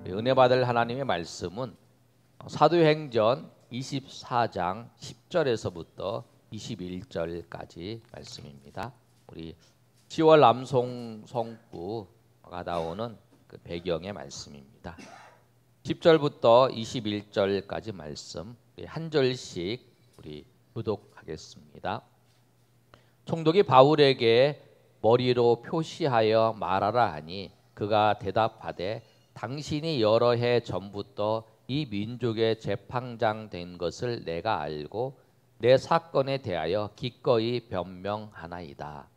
은혜 받을 하나님의 말씀은 사도행전 24장 10절에서부터 21절까지 말씀입니다. 우리 10월 남송 성구가 나오는 그 배경의 말씀입니다. 10절부터 21절까지 말씀 한 절씩 우리 교독하겠습니다. 총독이 바울에게 머리로 표시하여 말하라 하니 그가 대답하되 당신이 여러 해 전부터 이 민족의 재판장 된 것을 내가 알고 내 사건에 대하여 기꺼이 변명하나이다.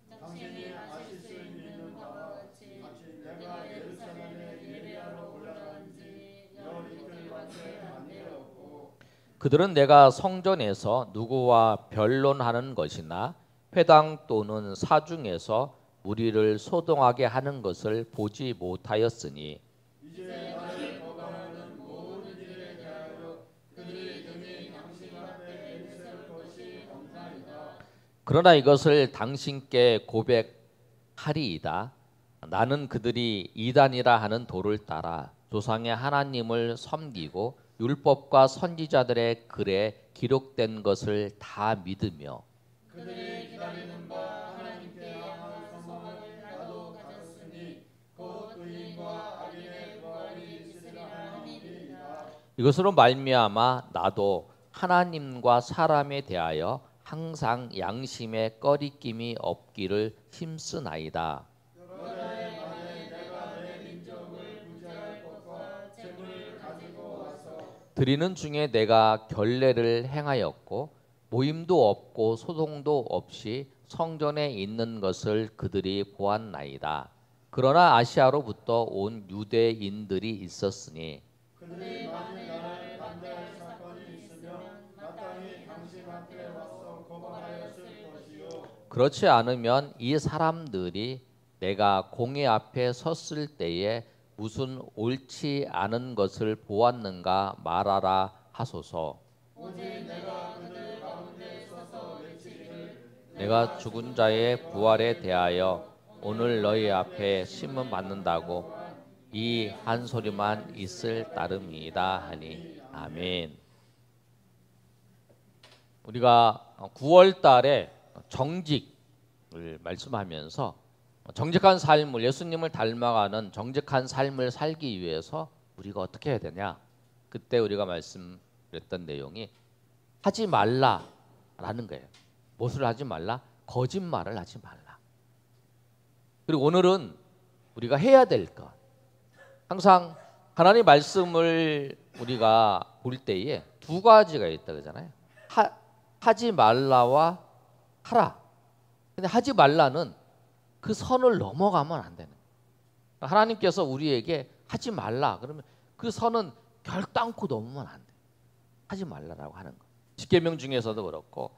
당신이 아실 수 있는 바와 같이 내가 예루살렘에 예배하러 올라간 지 열 이틀밖에 안 되었고 그들은 내가 성전에서 누구와 변론하는 것이나 회당 또는 사중에서 우리를 소동하게 하는 것을 보지 못하였으니 이제 나를 거부하는 모든 일에 대하여 그들이 능히 당신 앞에 내세울 것이 없나이다. 그러나 이것을 당신께 고백하리이다. 나는 그들이 이단이라 하는 도를 따라 조상의 하나님을 섬기고 율법과 선지자들의 글에 기록된 것을 다 믿으며 그들이 기다리는 바 하나님께 향한 소망을 나도 가졌으니 곧 의인과 악인의 부활이 있으리라 함이니이다. 이것으로 말미암아 나도 하나님과 사람에 대하여 항상 양심에 꺼리낌이 없기를 힘쓰나이다. 너의 만에 내가 내 민족을 구제할 것과 재물을 가지고 와서 드리는 중에 내가 결례를 행하였고 모임도 없고 소동도 없이 성전에 있는 것을 그들이 보았나이다. 그러나 아시아로부터 온 유대인들이 있었으니 그들이 만일 나를 반대할 사건이 있으면 마땅히 당신 앞에 와서 거부하였을 것이요 그렇지 않으면 이 사람들이 내가 공회 앞에 섰을 때에 무슨 옳지 않은 것을 보았는가 말하라 하소서. 오직 내가 그들 가운데 서서 외치기를 내가 죽은 자의 부활에 대하여 오늘 너희 앞에 심은 받는다고 이 한 소리만 있을 따름이다 하니 아멘. 우리가 9월 달에 정직을 말씀하면서 정직한 삶을 예수님을 닮아가는 정직한 삶을 살기 위해서 우리가 어떻게 해야 되냐? 그때 우리가 말씀드렸던 내용이 하지 말라라는 거예요. 무엇을 하지 말라? 거짓말을 하지 말라. 그리고 오늘은 우리가 해야 될 것. 항상 하나님 말씀을 우리가 볼 때에 두 가지가 있다 그러잖아요. 하지 말라와 하라. 근데 하지 말라는 그 선을 넘어가면 안 되는 거예요. 하나님께서 우리에게 하지 말라 그러면 그 선은 결단코 넘으면 안 돼. 하지 말라라고 하는 거. 십계명 중에서도 그렇고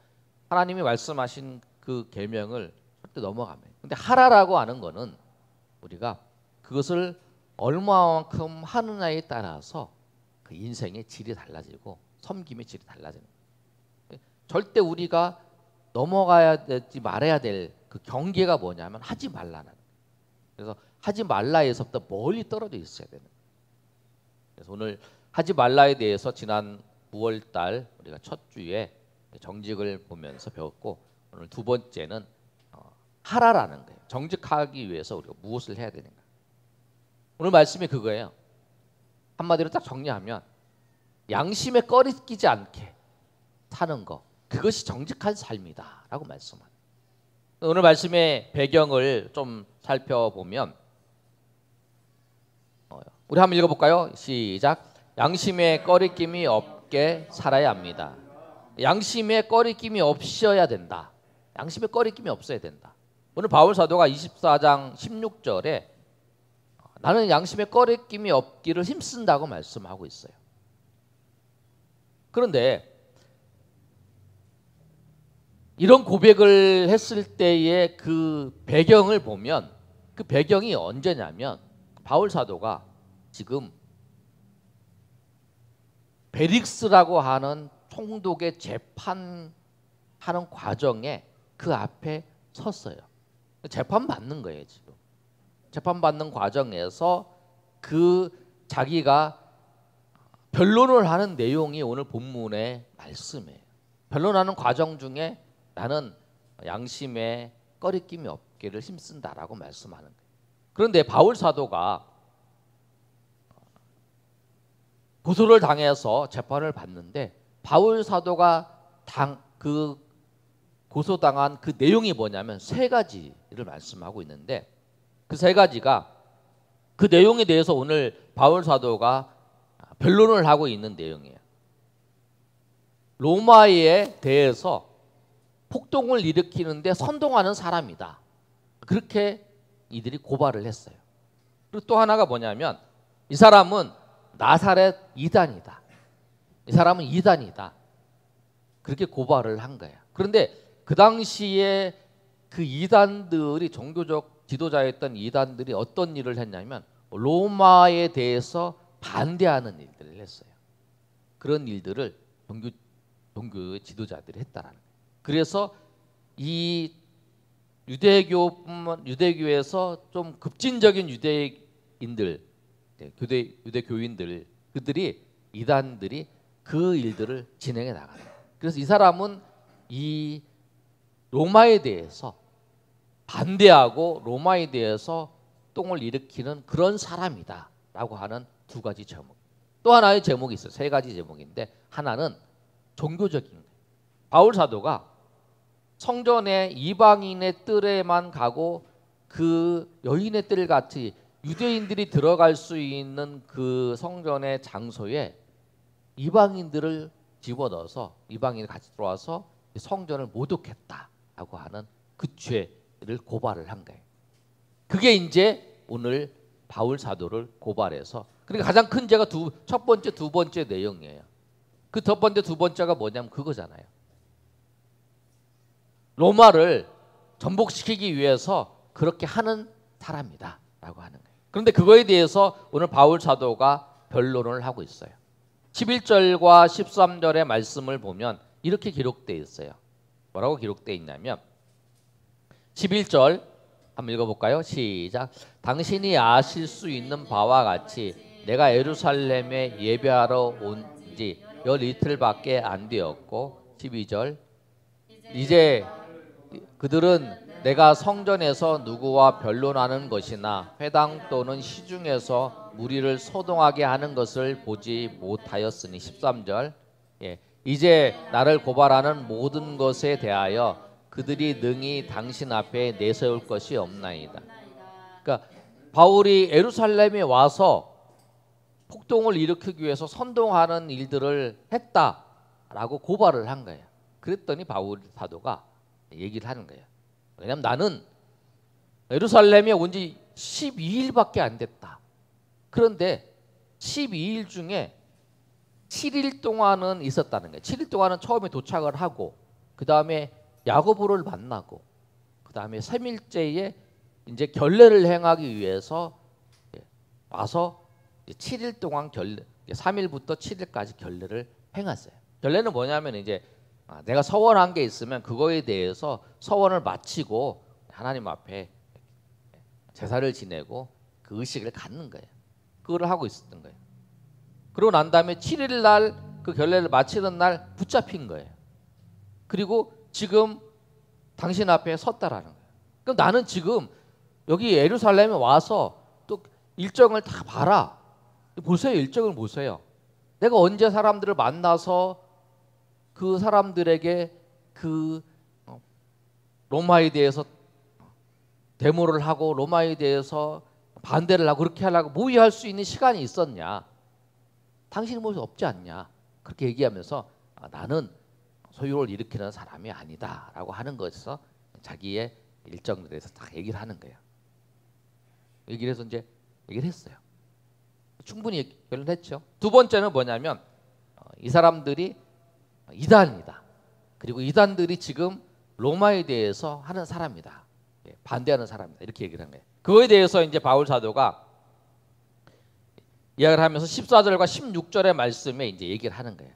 하나님이 말씀하신 그 계명을 절대 넘어가면. 근데 하라라고 하는 거는 우리가 그것을 얼마만큼 하느냐에 따라서 그 인생의 질이 달라지고 섬김의 질이 달라지는 거예요. 절대 우리가 넘어가야 되지 말아야 될 그 경계가 뭐냐면 하지 말라는 거예요. 그래서 하지 말라에서부터 멀리 떨어져 있어야 되는 거예요. 그래서 오늘 하지 말라에 대해서 지난 9월 달 우리가 첫 주에 정직을 보면서 배웠고 오늘 두 번째는 하라라는 거예요. 정직하기 위해서 우리가 무엇을 해야 되는가. 오늘 말씀이 그거예요. 한마디로 딱 정리하면 양심에 꺼리끼지 않게 사는 거. 그것이 정직한 삶이다라고 말씀합니다. 오늘 말씀의 배경을 좀 살펴보면 우리 한번 읽어볼까요? 시작. 양심에 꺼리낌이 없게 살아야 합니다. 양심에 꺼리낌이 없어야 된다. 양심에 꺼리낌이 없어야 된다. 오늘 바울 사도가 24장 16절에 나는 양심에 꺼리낌이 없기를 힘쓴다고 말씀하고 있어요. 그런데 이런 고백을 했을 때의 그 배경을 보면 그 배경이 언제냐면 바울 사도가 지금 베릭스라고 하는 총독의 재판하는 과정에 그 앞에 섰어요. 재판 받는 거예요 지금. 재판 받는 과정에서 그 자기가 변론을 하는 내용이 오늘 본문의 말씀이에요. 변론하는 과정 중에 나는 양심에 꺼리낌이 없기를 힘쓴다라고 말씀하는 거예요. 그런데 바울 사도가 고소를 당해서 재판을 받는데 바울 사도가 고소당한 그 내용이 뭐냐면 세 가지를 말씀하고 있는데 그 세 가지가 그 내용에 대해서 오늘 바울 사도가 변론을 하고 있는 내용이에요. 로마에 대해서 폭동을 일으키는데 선동하는 사람이다. 그렇게 이들이 고발을 했어요. 그리고 또 하나가 뭐냐면 이 사람은 나사렛 이단이다. 이 사람은 이단이다. 그렇게 고발을 한 거예요. 그런데 그 당시에 그 이단들이 종교적 지도자였던 이단들이 어떤 일을 했냐면 로마에 대해서 반대하는 일들을 했어요. 그런 일들을 종교 지도자들이 했다라는 거예요. 그래서 이 유대교에서 좀 급진적인 유대인들, 유대교인들, 그들이 이단들이 그 일들을 진행해 나가요. 그래서 이 사람은 이 로마에 대해서 반대하고 로마에 대해서 똥을 일으키는 그런 사람이다라고 하는 두 가지 제목. 또 하나의 제목이 있어요. 세 가지 제목인데 하나는 종교적인 거예요. 바울 사도가 성전에 이방인의 뜰에만 가고 그 여인의 뜰 같이 유대인들이 들어갈 수 있는 그 성전의 장소에 이방인들을 집어넣어서 이방인이 같이 들어와서 성전을 모독했다라고 하는 그 죄를 고발을 한 거예요. 그게 이제 오늘 바울 사도를 고발해서 그러니까 가장 큰 죄가 첫 번째, 두 번째 내용이에요. 그 첫 번째, 두 번째가 뭐냐면 그거잖아요. 로마를 전복시키기 위해서 그렇게 하는 사람이다라고 하는 거예요. 그런데 그거에 대해서 오늘 바울 사도가 변론을 하고 있어요. 11절과 13절의 말씀을 보면 이렇게 기록되어 있어요. 뭐라고 기록되어 있냐면 11절 한번 읽어볼까요? 시작. 당신이 아실 수 있는 바와 같이 내가 예루살렘에 예배하러 온 지 열이틀밖에 안 되었고 12절 이제 그들은 내가 성전에서 누구와 변론하는 것이나 회당 또는 시중에서 무리를 소동하게 하는 것을 보지 못하였으니 13절 이제 나를 고발하는 모든 것에 대하여 그들이 능히 당신 앞에 내세울 것이 없나이다. 그러니까 바울이 예루살렘에 와서 폭동을 일으키기 위해서 선동하는 일들을 했다라고 고발을 한 거예요. 그랬더니 바울 사도가 얘기를 하는 거예요. 왜냐하면 나는 예루살렘에 온 지 12일밖에 안 됐다. 그런데 12일 중에 7일 동안은 있었다는 거예요. 7일 동안은 처음에 도착을 하고 그 다음에 야고보를 만나고 그 다음에 3일째에 이제 결례를 행하기 위해서 와서 7일 동안 3일부터 7일까지 결례를 행했어요. 결례는 뭐냐면 이제 내가 서원한 게 있으면 그거에 대해서 서원을 마치고 하나님 앞에 제사를 지내고 그 의식을 갖는 거예요. 그거를 하고 있었던 거예요. 그러고 난 다음에 7일 날 그 결례를 마치는 날 붙잡힌 거예요. 그리고 지금 당신 앞에 섰다라는 거예요. 그럼 나는 지금 여기 예루살렘에 와서 또 일정을 다 봐라. 보세요. 일정을 보세요. 내가 언제 사람들을 만나서 그 사람들에게 그 로마에 대해서 데모를 하고 로마에 대해서 반대를 하고 그렇게 하려고 모의할 수 있는 시간이 있었냐. 당신이 뭐 없지 않냐. 그렇게 얘기하면서 나는 소유를 일으키는 사람이 아니다 라고 하는 것에서 자기의 일정에 대해서 딱 얘기를 하는 거예요. 얘기를 해서 이제 얘기를 했어요. 충분히 결론했죠. 두 번째는 뭐냐면 이 사람들이 이단이다. 그리고 이단들이 지금 로마에 대해서 하는 사람이다. 반대하는 사람이다. 이렇게 얘기를 한 거예요. 그거에 대해서 이제 바울 사도가 이야기를 하면서 14절과 16절의 말씀에 이제 얘기를 하는 거예요.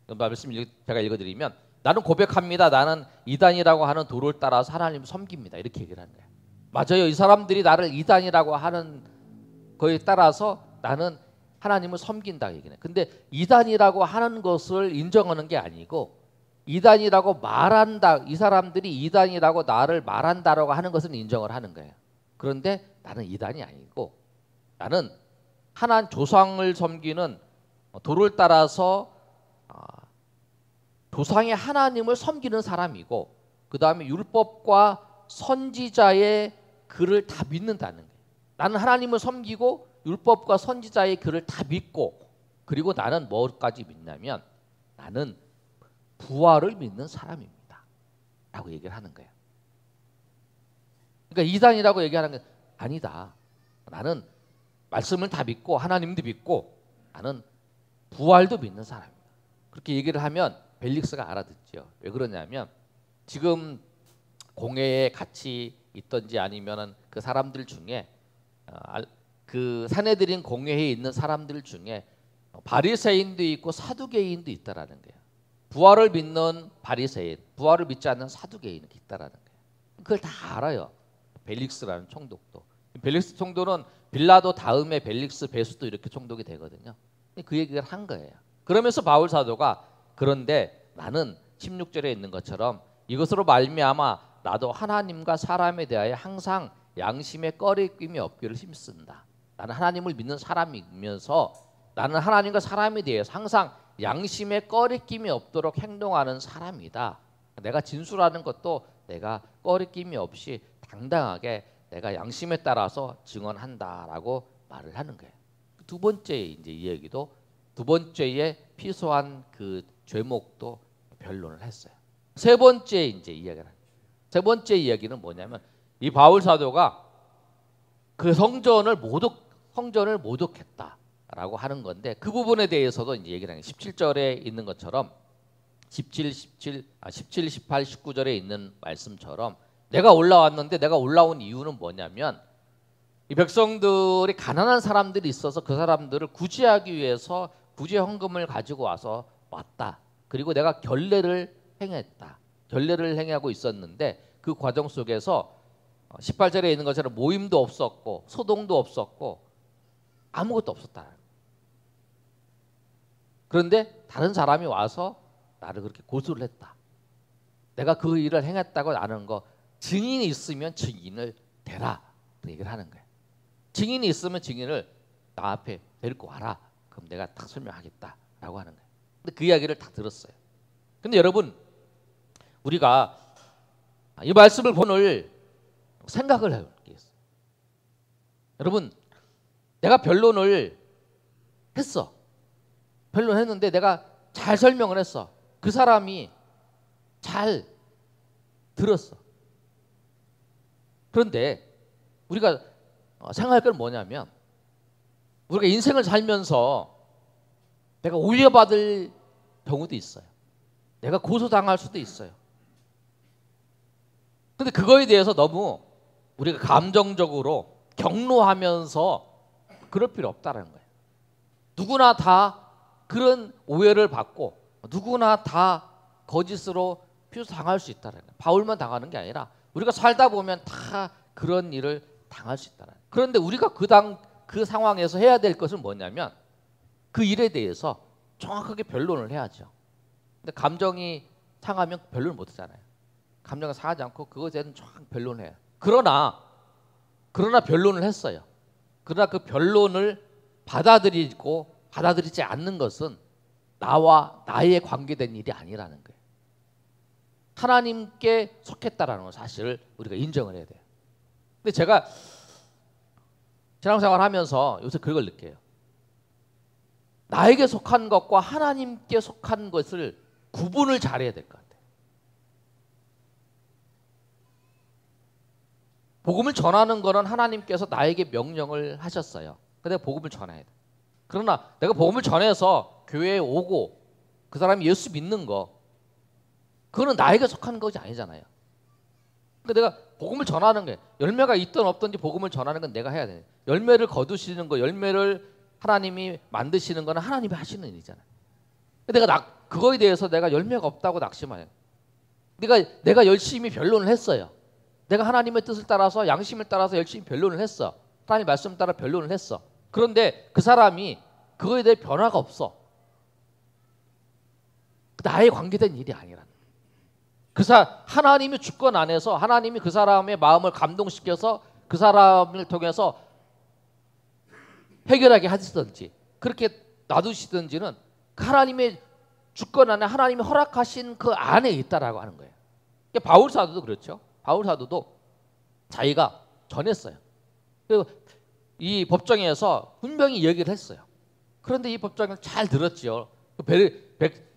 그 말씀 제가 읽어드리면 나는 고백합니다. 나는 이단이라고 하는 도를 따라서 하나님을 섬깁니다. 이렇게 얘기를 하는 거예요. 맞아요. 이 사람들이 나를 이단이라고 하는 거에 따라서 나는 하나님을 섬긴다 얘기네. 근데 이단이라고 하는 것을 인정하는 게 아니고 이단이라고 말한다. 이 사람들이 이단이라고 나를 말한다라고 하는 것은 인정을 하는 거예요. 그런데 나는 이단이 아니고 나는 하나님 조상을 섬기는 도를 따라서 조상의 하나님을 섬기는 사람이고 그 다음에 율법과 선지자의 글을 다 믿는다는 거예요. 나는 하나님을 섬기고 율법과 선지자의 글을 다 믿고 그리고 나는 뭐까지 믿냐면 나는 부활을 믿는 사람입니다 라고 얘기를 하는 거예요. 그러니까 이단이라고 얘기하는 게 아니다. 나는 말씀을 다 믿고 하나님도 믿고 나는 부활도 믿는 사람입니다. 그렇게 얘기를 하면 벨릭스가 알아듣죠. 왜 그러냐면 지금 공회에 같이 있던지 아니면은 그 사람들 중에 그 사내들인 공회에 있는 사람들 중에 바리새인도 있고 사두개인도 있다라는 거예요. 부활을 믿는 바리새인, 부활을 믿지 않는 사두개인이 있다라는 거예요. 그걸 다 알아요. 벨릭스라는 총독도. 벨릭스 총독은 빌라도 다음에 벨릭스 베수도 이렇게 총독이 되거든요. 그 얘기를 한 거예요. 그러면서 바울 사도가 그런데 나는 16절에 있는 것처럼 이것으로 말미암아 나도 하나님과 사람에 대하여 항상 양심에 꺼리낌이 없기를 힘쓴다. 나는 하나님을 믿는 사람이면서 나는 하나님과 사람에 대해서 항상 양심에 꺼리낌이 없도록 행동하는 사람이다. 내가 진술하는 것도 내가 꺼리낌이 없이 당당하게 내가 양심에 따라서 증언한다라고 말을 하는 거예요. 두 번째 이제 이 얘기도 두 번째에 피소한 그 죄목도 변론을 했어요. 세 번째 이제 이야기를 세 번째 이야기는 뭐냐면 이 바울 사도가 그 성전을 모독했다라고 하는 건데 그 부분에 대해서도 이제 얘기를 하는 17절에 있는 것처럼 17, 18, 19절에 있는 말씀처럼 내가 올라왔는데 내가 올라온 이유는 뭐냐면 이 백성들이 가난한 사람들이 있어서 그 사람들을 구제하기 위해서 구제 헌금을 가지고 와서 왔다. 그리고 내가 결례를 행했다. 결례를 행하고 있었는데 그 과정 속에서 18절에 있는 것처럼 모임도 없었고 소동도 없었고 아무것도 없었다. 그런데 다른 사람이 와서 나를 그렇게 고소를 했다. 내가 그 일을 행했다고 아는 거 증인이 있으면 증인을 대라. 그 얘기를 하는 거예요. 증인이 있으면 증인을 나 앞에 데리고 와라. 그럼 내가 딱 설명하겠다라고 하는 거예요. 근데 그 이야기를 다 들었어요. 근데 여러분 우리가 이 말씀을 오늘 생각을 해요. 여러분 내가 변론을 했어. 변론했는데 내가 잘 설명을 했어. 그 사람이 잘 들었어. 그런데 우리가 생각할 건 뭐냐면 우리가 인생을 살면서 내가 오해받을 경우도 있어요. 내가 고소당할 수도 있어요. 근데 그거에 대해서 너무 우리가 감정적으로 경로하면서 그럴 필요 없다는 거예요. 누구나 다 그런 오해를 받고 누구나 다 거짓으로 피소당할 수 있다는 거예요. 바울만 당하는 게 아니라 우리가 살다 보면 다 그런 일을 당할 수 있다는 거예요. 그런데 우리가 그 상황에서 해야 될 것은 뭐냐면 그 일에 대해서 정확하게 변론을 해야죠. 근데 감정이 상하면 변론을 못 하잖아요. 감정이 상하지 않고 그것에 대해서 정확하게 변론을 해요. 그러나 변론을 했어요. 그러나 그 변론을 받아들이지 않는 것은 나와 나의 관계된 일이 아니라는 거예요. 하나님께 속했다라는 건 사실을 우리가 인정을 해야 돼요. 근데 제가 신앙생활 하면서 요새 그걸 느껴요. 나에게 속한 것과 하나님께 속한 것을 구분을 잘해야 될 것 같아요. 복음을 전하는 거는 하나님께서 나에게 명령을 하셨어요. 근데 복음을 전해야 돼. 그러나 내가 복음을 전해서 교회에 오고 그 사람이 예수 믿는 거 그거는 나에게 속한 것이 아니잖아요. 근데 내가 복음을 전하는 게 열매가 있든 없든지 복음을 전하는 건 내가 해야 돼. 열매를 거두시는 거, 열매를 하나님이 만드시는 거는 하나님이 하시는 일이잖아요. 근데 그거에 대해서 내가 열매가 없다고 낙심해요. 내가 열심히 변론을 했어요. 내가 하나님의 뜻을 따라서 양심을 따라서 열심히 변론을 했어. 하나님 말씀 따라 변론을 했어. 그런데 그 사람이 그거에 대해 변화가 없어. 나에 관계된 일이 아니라. 하나님의 주권 안에서 하나님이 그 사람의 마음을 감동시켜서 그 사람을 통해서 해결하게 하시든지 그렇게 놔두시든지는 그 하나님의 주권 안에 하나님이 허락하신 그 안에 있다라고 하는 거예요. 바울 사도도 그렇죠. 바울 사도도 자기가 전했어요. 그리고 이 법정에서 분명히 얘기를 했어요. 그런데 이 법정을 잘 들었죠.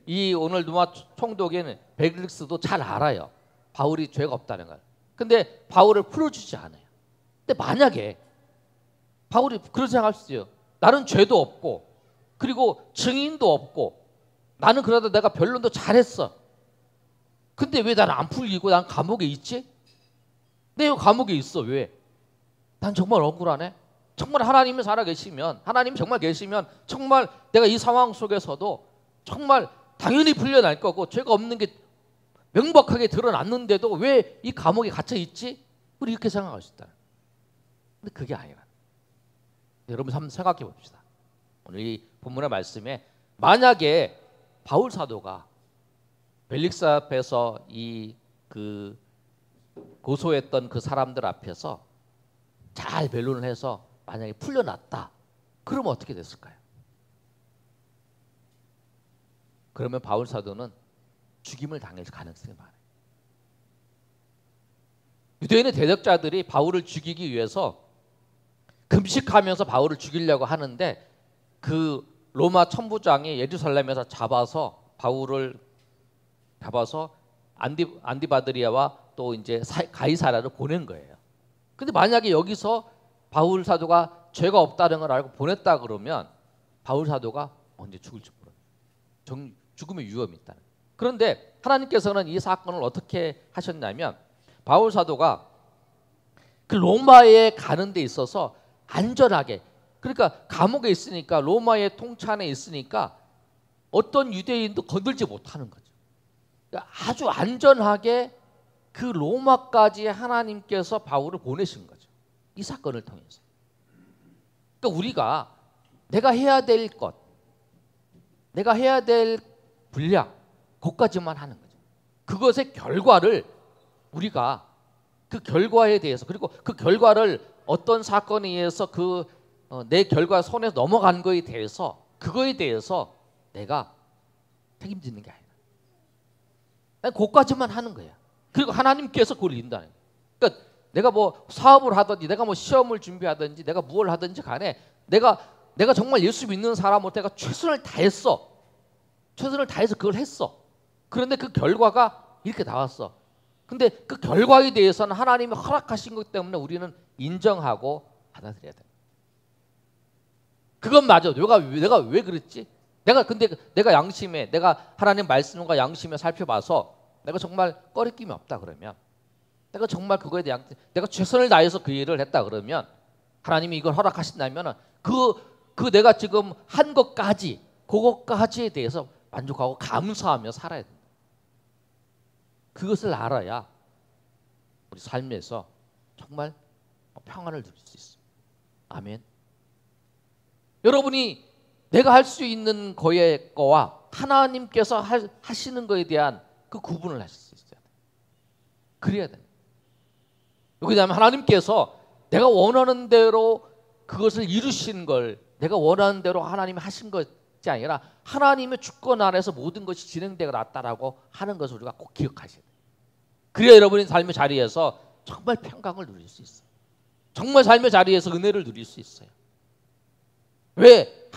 이 오늘 누마 총독에는 벨릭스도 잘 알아요. 바울이 죄가 없다는 걸. 근데 바울을 풀어주지 않아요. 근데 만약에 바울이 그런 생각할 수 있어요. 나는 죄도 없고 그리고 증인도 없고 나는 그래도 내가 변론도 잘했어. 근데 왜 나는 안 풀리고 난 감옥에 있지? 내가 감옥에 있어. 왜? 난 정말 억울하네. 정말 하나님이 살아계시면 하나님이 정말 계시면 정말 내가 이 상황 속에서도 정말 당연히 풀려날 거고 죄가 없는 게 명백하게 드러났는데도 왜 이 감옥에 갇혀 있지? 우리 이렇게 생각할 수 있다. 근데 그게 아니라 여러분 한번 생각해 봅시다. 오늘 이 본문의 말씀에 만약에 바울 사도가 벨릭스 앞에서 고소했던 그 사람들 앞에서 잘 변론을 해서 만약에 풀려났다. 그러면 어떻게 됐을까요? 그러면 바울 사도는 죽임을 당할 가능성이 많아요. 유대인의 대적자들이 바울을 죽이기 위해서 금식하면서 바울을 죽이려고 하는데 그 로마 천부장이 예루살렘에서 바울을 잡아서 안디바드리아와 또 이제 가이사라를 보낸 거예요. 근데 만약에 여기서 바울 사도가 죄가 없다는 걸 알고 보냈다 그러면 바울 사도가 언제 죽을지 몰라요. 죽음의 위험이 있다는. 그런데 하나님께서는 이 사건을 어떻게 하셨냐면 바울 사도가 그 로마에 가는 데 있어서 안전하게, 그러니까 감옥에 있으니까 로마의 통치 안에 있으니까 어떤 유대인도 건들지 못하는 거죠. 그러니까 아주 안전하게 그 로마까지 하나님께서 바울을 보내신 거죠. 이 사건을 통해서. 그러니까 우리가 내가 해야 될 것, 내가 해야 될 분량, 그것까지만 하는 거죠. 그것의 결과를 우리가 그 결과에 대해서, 그리고 그 결과를 어떤 사건에 의해서 내 결과 손에서 넘어간 거에 대해서, 그거에 대해서 내가 책임지는 게 아니라 난 그것까지만 하는 거야. 그리고 하나님께서 그걸 인도하는 거야. 그러니까 내가 뭐 사업을 하든지 내가 뭐 시험을 준비하든지 내가 무엇을 하든지 간에 내가 정말 예수 믿는 사람으로 내가 최선을 다했어. 최선을 다해서 그걸 했어. 그런데 그 결과가 이렇게 나왔어. 근데 그 결과에 대해서는 하나님이 허락하신 것 때문에 우리는 인정하고 받아들여야 돼. 그건 맞아. 내가 왜 그랬지? 내가 양심에, 내가 하나님 말씀과 양심에 살펴봐서 내가 정말 꺼리낌이 없다 그러면, 내가 정말 그거에 대한 내가 최선을 다해서 그 일을 했다 그러면 하나님이 이걸 허락하신다면은 그 내가 지금 한 것까지, 그것까지에 대해서 만족하고 감사하며 살아야 된다. 그것을 알아야 우리 삶에서 정말 평안을 누릴 수 있습니다. 아멘. 여러분이 내가 할 수 있는 거와 하나님께서 하시는 거에 대한 그 구분을 하실 수 있어야 돼요. 그래야 돼요. 왜냐하면 하나님께서 내가 원하는 대로 그것을 이루신 걸 내가 원하는 대로 하나님이 하신 것이 아니라 하나님의 주권 아래서 모든 것이 진행되어 났다라고 하는 것을 우리가 꼭 기억하셔야 돼요. 그래야 여러분의 삶의 자리에서 정말 평강을 누릴 수 있어요. 정말 삶의 자리에서 은혜를 누릴 수 있어요. 왜?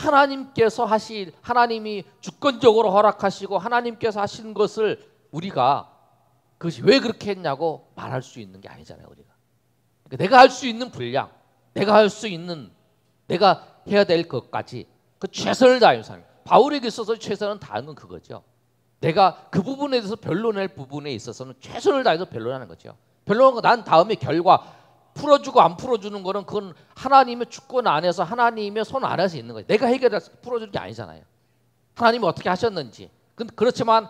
하나님이 주권적으로 허락하시고 하나님께서 하신 것을 우리가 그것이 왜 그렇게 했냐고 말할 수 있는 게 아니잖아요. 우리가. 그러니까 내가 할 수 있는 분량, 내가 할 수 있는, 내가 해야 될 것까지 그 최선을 다하는 사람. 바울에게 있어서 최선을 다하는 건 그거죠. 내가 그 부분에 대해서 변론할 부분에 있어서는 최선을 다해서 변론하는 거죠. 변론하고 난 다음에 결과, 풀어주고 안 풀어주는 거는 그건 하나님의 주권 안에서, 하나님의 손 안에서 있는 거예요. 내가 해결해서 풀어주는 게 아니잖아요. 하나님이 어떻게 하셨는지. 그렇지만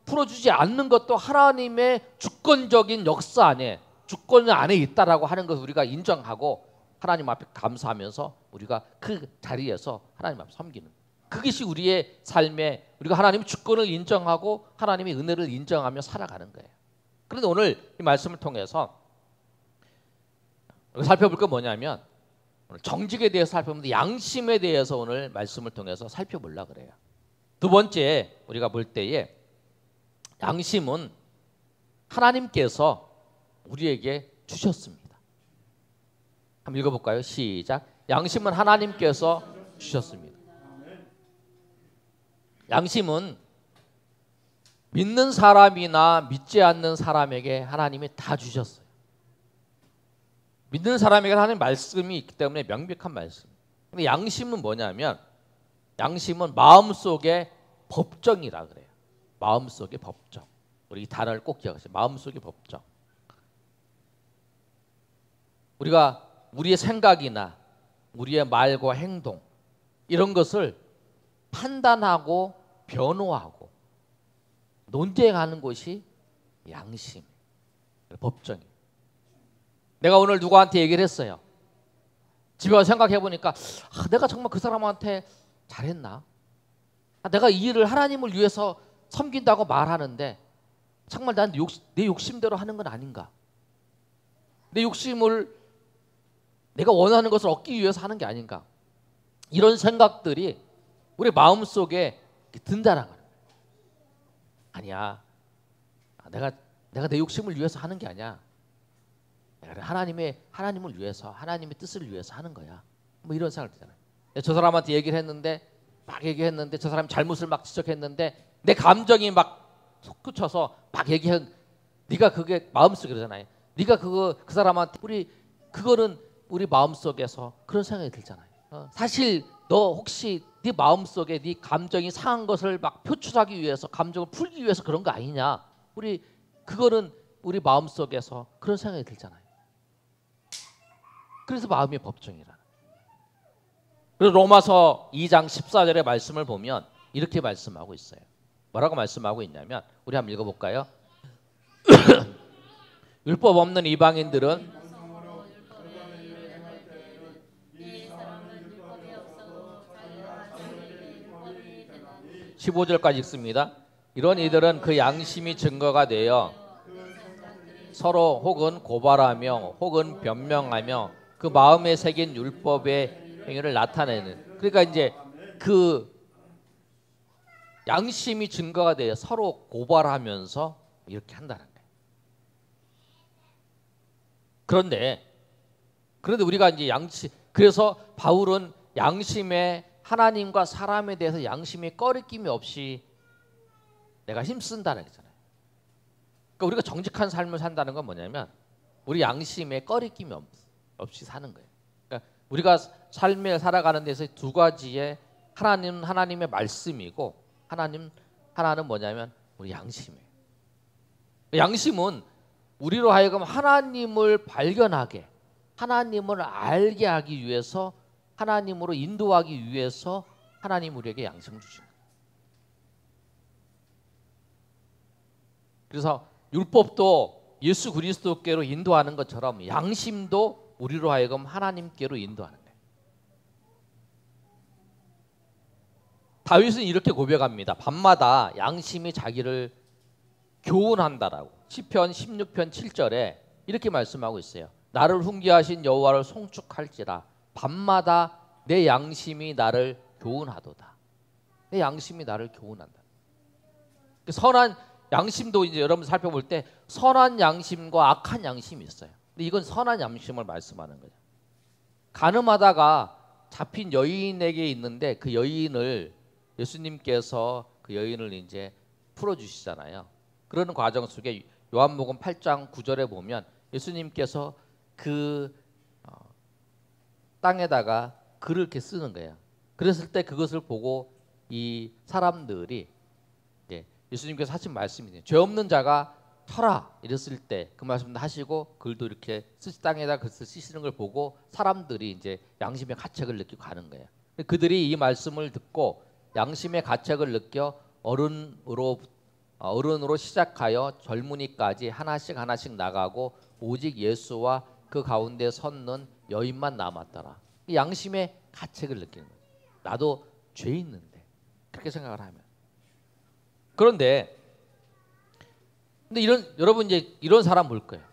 풀어주지 않는 것도 하나님의 주권적인 역사 안에, 주권 안에 있다라고 하는 것을 우리가 인정하고 하나님 앞에 감사하면서 우리가 그 자리에서 하나님 앞에 섬기는, 그것이 우리의 삶에 우리가 하나님의 주권을 인정하고 하나님의 은혜를 인정하며 살아가는 거예요. 그런데 오늘 이 말씀을 통해서 살펴볼 건 뭐냐면 오늘 정직에 대해서 살펴보는데 양심에 대해서 오늘 말씀을 통해서 살펴보려고 그래요. 두 번째 우리가 볼 때에 양심은 하나님께서 우리에게 주셨습니다. 한번 읽어볼까요? 시작. 양심은 하나님께서 주셨습니다. 양심은 믿는 사람이나 믿지 않는 사람에게 하나님이 다 주셨어요. 믿는 사람에게 하나님 말씀이 있기 때문에 명백한 말씀. 근데 양심은 뭐냐면 양심은 마음속의 법정이라 그래요. 마음속의 법정. 우리 이 단어를 꼭 기억하세요. 마음속의 법정. 우리가 우리의 생각이나 우리의 말과 행동 이런 것을 판단하고 변호하고 논쟁하는 것이 양심, 법정이에요. 내가 오늘 누구한테 얘기를 했어요. 집에 와서 생각해 보니까 내가 정말 그 사람한테 잘했나? 내가 이 일을 하나님을 위해서 섬긴다고 말하는데 정말 난 내 욕심대로 하는 건 아닌가? 내 욕심을 내가 원하는 것을 얻기 위해서 하는 게 아닌가? 이런 생각들이 우리 마음속에 든다는 거예요. 아니야. 내가 내 욕심을 위해서 하는 게 아니야. 하나님을 위해서, 하나님의 뜻을 위해서 하는 거야. 뭐 이런 생각이 들잖아요. 저 사람한테 얘기를 했는데 막 얘기했는데 저 사람 잘못을 막 지적했는데 내 감정이 막 솟구쳐서 막 얘기한, 네가 그게 마음속에 그러잖아요. 네가 그 사람한테 그거는 우리 마음속에서 그런 생각이 들잖아요. 사실 너 혹시 네 마음속에 네 감정이 상한 것을 막 표출하기 위해서, 감정을 풀기 위해서 그런 거 아니냐? 그거는 우리 마음속에서 그런 생각이 들잖아요. 그래서 마음의 법정이라. 그래서 로마서 2장 14절의 말씀을 보면 이렇게 말씀하고 있어요. 뭐라고 말씀하고 있냐면 우리 한번 읽어볼까요? 율법 없는 이방인들은 15절까지 읽습니다. 이런 이들은 그 양심이 증거가 되어 서로 혹은 고발하며 혹은 변명하며 그 마음에 새긴 율법의 행위를 나타내는, 그러니까 이제 그 양심이 증거가 되어 서로 고발하면서 이렇게 한다는 거예요. 그런데 우리가 이제 그래서 바울은 양심에, 하나님과 사람에 대해서 양심이 꺼리낌이 없이 내가 힘쓴다는 거잖아요. 그러니까 우리가 정직한 삶을 산다는 건 뭐냐면 우리 양심에 꺼리낌이 없이 사는 거예요. 그러니까 우리가 삶을 살아가는 데서 두 가지의, 하나님의 말씀이고 하나는 뭐냐면 우리 양심이에요. 양심은 우리로 하여금 하나님을 발견하게, 하나님을 알게 하기 위해서, 하나님으로 인도하기 위해서 하나님 우리에게 양심을 주시는 거예요. 그래서 율법도 예수 그리스도께로 인도하는 것처럼 양심도 우리로 하여금 하나님께로 인도하는 거예요. 다윗은 이렇게 고백합니다. 밤마다 양심이 자기를 교훈한다라고. 시편 16편 7절에 이렇게 말씀하고 있어요. 나를 훈계하신 여호와를 송축할지라 밤마다 내 양심이 나를 교훈하도다. 내 양심이 나를 교훈한다. 선한 양심도 이제 여러분 살펴볼 때 선한 양심과 악한 양심이 있어요. 근데 이건 선한 양심을 말씀하는 거죠. 가늠하다가 잡힌 여인에게 있는데 그 여인을 예수님께서 그 여인을 이제 풀어주시잖아요. 그러는 과정 속에 요한복음 8장 9절에 보면 예수님께서 그 땅에다가 글을 이렇게 쓰는 거예요. 그랬을 때 그것을 보고 이 사람들이 예수님께서 하신 말씀이에요. 죄 없는 자가 터라 이랬을 때 그 말씀도 하시고 글도 이렇게 땅에다 글을 쓰시는 걸 보고 사람들이 이제 양심의 가책을 느끼고 가는 거예요. 그들이 이 말씀을 듣고 양심의 가책을 느껴 어른으로 시작하여 젊은이까지 하나씩 나가고 오직 예수와 그 가운데 섰는 여인만 남았더라. 이 양심의 가책을 느끼는 거예요. 나도 죄 있는데 그렇게 생각을 하면. 그런데 근데 여러분 이제 이런 사람 볼 거예요.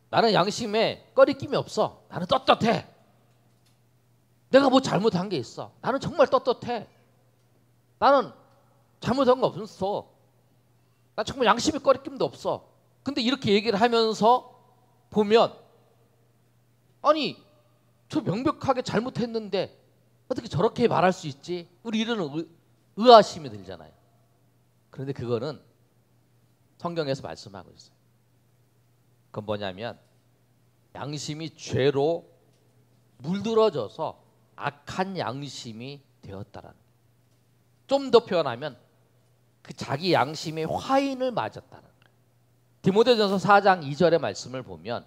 나는 양심에 꺼리낌이 없어. 나는 떳떳해. 내가 뭐 잘못한 게 있어. 나는 정말 떳떳해. 나는 잘못한 거 없어. 나 정말 양심에 꺼리낌도 없어. 근데 이렇게 얘기를 하면서 보면 아니 저 명백하게 잘못했는데 어떻게 저렇게 말할 수 있지? 우리 이런 의아심이 들잖아요. 그런데 그거는 성경에서 말씀하고 있어요. 그건 뭐냐면 양심이 죄로 물들어져서 악한 양심이 되었다라는 거예요. 좀 더 표현하면 그 자기 양심의 화인을 맞았다는 거예요. 디모데전서 4장 2절의 말씀을 보면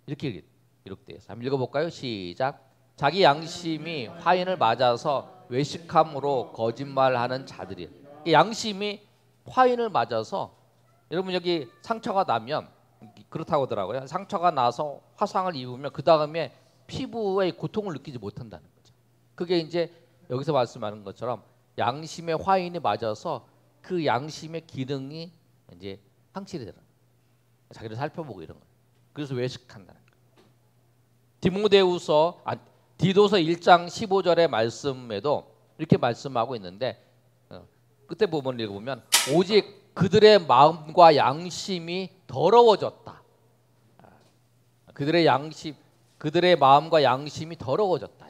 이렇게 기록되어 있어요. 한번 읽어볼까요? 시작. 자기 양심이 화인을 맞아서 외식함으로 거짓말하는 자들이. 이 양심이 화인을 맞아서 여러분 여기 상처가 나면 그렇다고 하더라고요. 상처가 나서 화상을 입으면 그 다음에 피부의 고통을 느끼지 못한다는 거죠. 그게 이제 여기서 말씀하는 것처럼 양심의 화인이 맞아서 그 양심의 기능이 이제 상실이 되는 거예요. 자기를 살펴보고 이런 거예요. 그래서 외식한다는 거예요. 디도서 1장 15절의 말씀에도 이렇게 말씀하고 있는데 그때 부분 읽어보면 오직 그들의 마음과 양심이 더러워졌다. 그들의 마음과 양심이 더러워졌다.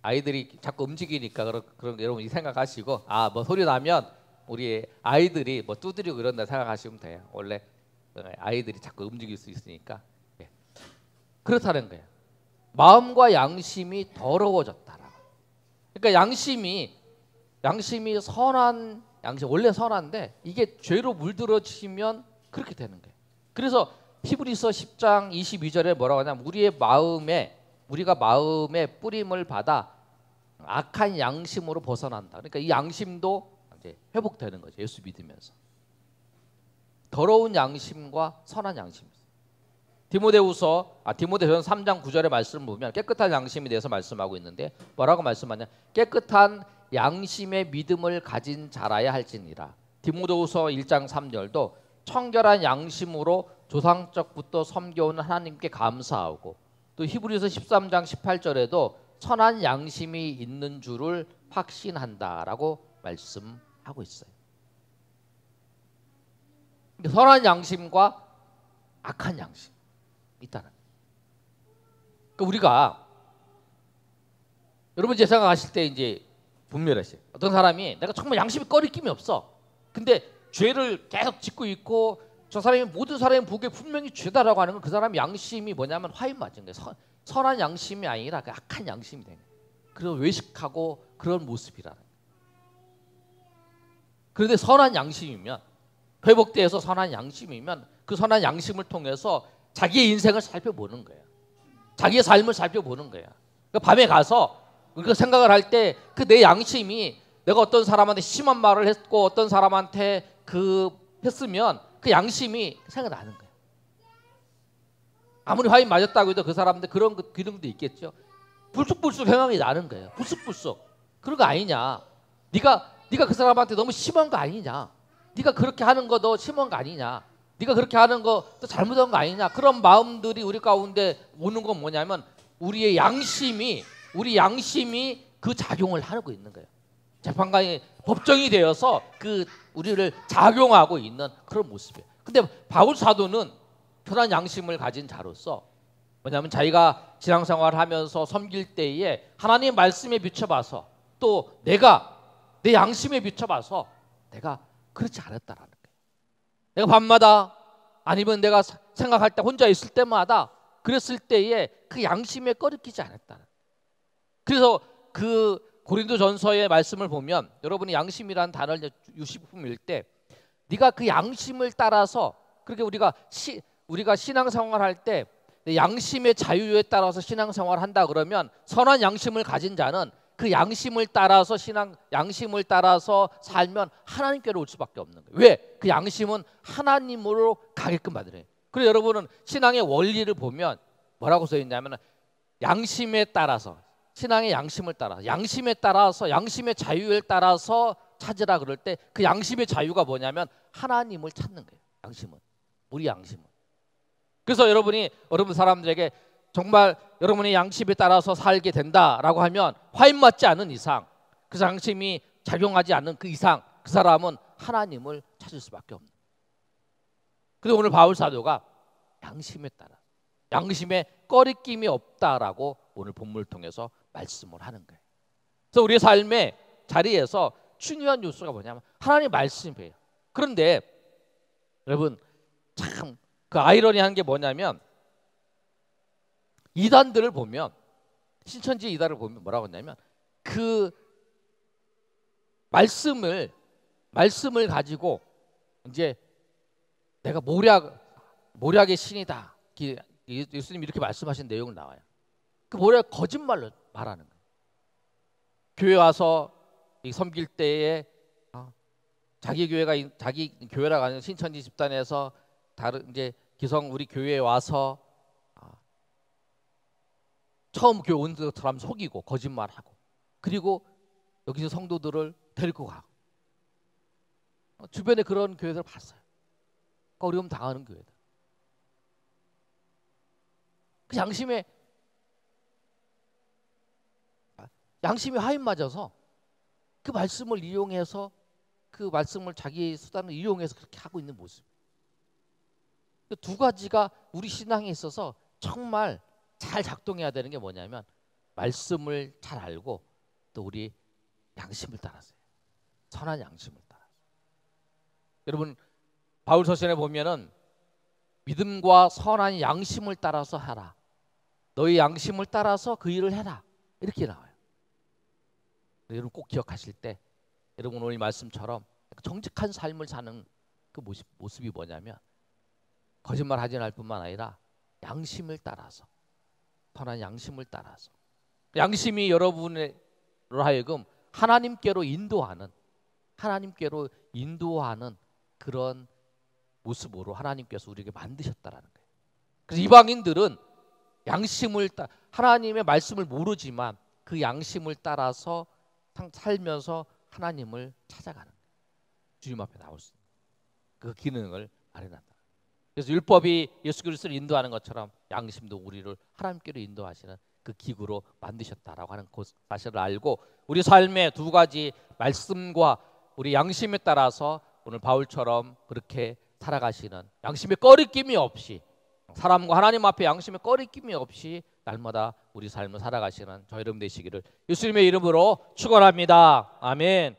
아이들이 자꾸 움직이니까 그런 여러분이 생각하시고 뭐 소리 나면 우리 아이들이 뭐 두드리고 이런다 생각하시면 돼요. 원래 아이들이 자꾸 움직일 수 있으니까. 그렇다는 거예요. 마음과 양심이 더러워졌다라고. 그러니까 양심이 선한 양심 원래 선한데 이게 죄로 물들어지면 그렇게 되는 거예요. 그래서 히브리서 10장 22절에 뭐라고 하냐면 우리가 마음의 뿌림을 받아 악한 양심으로 벗어난다. 그러니까 이 양심도 이제 회복되는 거죠. 예수 믿으면서. 더러운 양심과 선한 양심. 디모데전서 3장 9절의 말씀을 보면 깨끗한 양심에 대해서 말씀하고 있는데 뭐라고 말씀하냐? 깨끗한 양심의 믿음을 가진 자라야 할지니라. 디모데후서 1장 3절도 청결한 양심으로 조상적부터 섬겨오는 하나님께 감사하고 또 히브리서 13장 18절에도 선한 양심이 있는 줄을 확신한다라고 말씀하고 있어요. 선한 양심과 악한 양심 있다는. 그러니까 우리가 여러분 제 생각하실 때 이제 분별하세요. 어떤 사람이 내가 정말 양심이 꺼리낌이 없어. 근데 죄를 계속 짓고 있고 저 사람이 모든 사람이 보기에 분명히 죄다라고 하는 건 그 사람 양심이 뭐냐면 화인 맞은 거예요. 선한 양심이 아니라 그 악한 양심이 되는 거예요. 그래서 외식하고 그런 모습이라는 거예요. 그런데 선한 양심이면 회복되어서 선한 양심이면 그 선한 양심을 통해서 자기의 인생을 살펴보는 거예요. 자기의 삶을 살펴보는 거예요. 그러니까 밤에 가서 그 생각을 할 때 그 내 양심이 내가 어떤 사람한테 심한 말을 했고 어떤 사람한테 했으면 그 양심이 생각나는 거예요. 아무리 화인 맞았다고 해도 그 사람한테 그런 기능도 있겠죠. 불쑥불쑥 생각이 나는 거예요. 불쑥불쑥. 그런 거 아니냐. 네가 그 사람한테 너무 심한 거 아니냐. 네가 그렇게 하는 거 너 심한 거 아니냐. 네가 그렇게 하는 거 또 잘못한 거 아니냐. 그런 마음들이 우리 가운데 오는 건 뭐냐면 우리 양심이 그 작용을 하고 있는 거예요. 재판관이 법정이 되어서 우리를 작용하고 있는 그런 모습이에요. 근데 바울 사도는 편한 양심을 가진 자로서 뭐냐면 자기가 신앙생활을 하면서 섬길 때에 하나님의 말씀에 비춰봐서 또 내가 내 양심에 비춰봐서 내가 그렇지 않았다라는 거예요. 내가 밤마다 아니면 내가 생각할 때 혼자 있을 때마다 그랬을 때에 그 양심에 꺼리끼지 않았다는. 그래서 그 고린도전서의 말씀을 보면 여러분이 양심이라는 단어를 유식품일 때 네가 그 양심을 따라서 그렇게 우리가 신앙생활 할 때 양심의 자유에 따라서 신앙생활을 한다 그러면 선한 양심을 가진 자는 그 양심을 따라서 양심을 따라서 살면 하나님께로 올 수밖에 없는 거예요. 왜? 그 양심은 하나님으로 가게끔 만드는 거예요. 그래서 여러분은 신앙의 원리를 보면 뭐라고 써 있냐면 양심에 따라서, 신앙의 양심을 따라, 양심에 따라서, 양심의 자유에 따라서 찾으라 그럴 때 그 양심의 자유가 뭐냐면 하나님을 찾는 거예요. 양심은, 우리 양심은. 그래서 여러분 사람들에게 정말 여러분의 양심에 따라서 살게 된다라고 하면 화인 맞지 않은 이상, 그 양심이 작용하지 않는 그 이상 그 사람은 하나님을 찾을 수밖에 없는. 그래서 오늘 바울 사도가 양심에 따라, 양심에 꺼리낌이 없다라고 오늘 본문을 통해서 말씀을 하는 거예요. 그래서 우리의 삶의 자리에서 중요한 요소가 뭐냐면 하나님 말씀이에요. 그런데 여러분 참 그 아이러니한 게 뭐냐면 이단들을 보면, 신천지 이단을 보면 뭐라고 했냐면 그 말씀을 가지고 이제 내가 모략의 신이다, 예수님 이렇게 말씀하신 내용을 나와요. 그 모략 거짓말로 말하는 거예요. 교회 와서 섬길 때에 자기 교회라고 하는 신천지 집단에서 다른 이제 기성 우리 교회에 와서 처음 교회 온 사람 속이고 거짓말하고, 그리고 여기서 성도들을 데리고 가고, 주변에 그런 교회들 봤어요. 어려움 당하는 교회들. 그 양심에 화인 맞아서 그 말씀을 이용해서, 그 말씀을 자기 수단을 이용해서 그렇게 하고 있는 모습. 두 가지가 우리 신앙에 있어서 정말 잘 작동해야 되는 게 뭐냐면 말씀을 잘 알고 또 우리 양심을 따라서요. 선한 양심을 따라서. 여러분 바울 서신에 보면은 믿음과 선한 양심을 따라서 하라. 너희 양심을 따라서 그 일을 해라. 이렇게 나와요. 여러분 꼭 기억하실 때, 여러분 오늘 이 말씀처럼 정직한 삶을 사는 그 모습이 뭐냐면 거짓말하지 않을 뿐만 아니라 양심을 따라서, 선한 양심을 따라서, 양심이 여러분으로 하여금 하나님께로 인도하는 그런 모습으로 하나님께서 우리에게 만드셨다라는 거예요. 그래서 이방인들은 하나님의 말씀을 모르지만 그 양심을 따라서 살면서 하나님을 찾아가는 거예요. 주님 앞에 나올 수 있는 그 기능을 마련한다. 그래서 율법이 예수 그리스도를 인도하는 것처럼 양심도 우리를 하나님께로 인도하시는 그 기구로 만드셨다라고 하는 그 사실을 알고 우리 삶의 두 가지 말씀과 우리 양심에 따라서 오늘 바울처럼 그렇게 살아가시는, 양심에 꺼리낌이 없이, 사람과 하나님 앞에 양심에 꺼리낌이 없이 날마다 우리 삶을 살아가시는 저 여러분 되시기를 예수님의 이름으로 축원합니다. 아멘.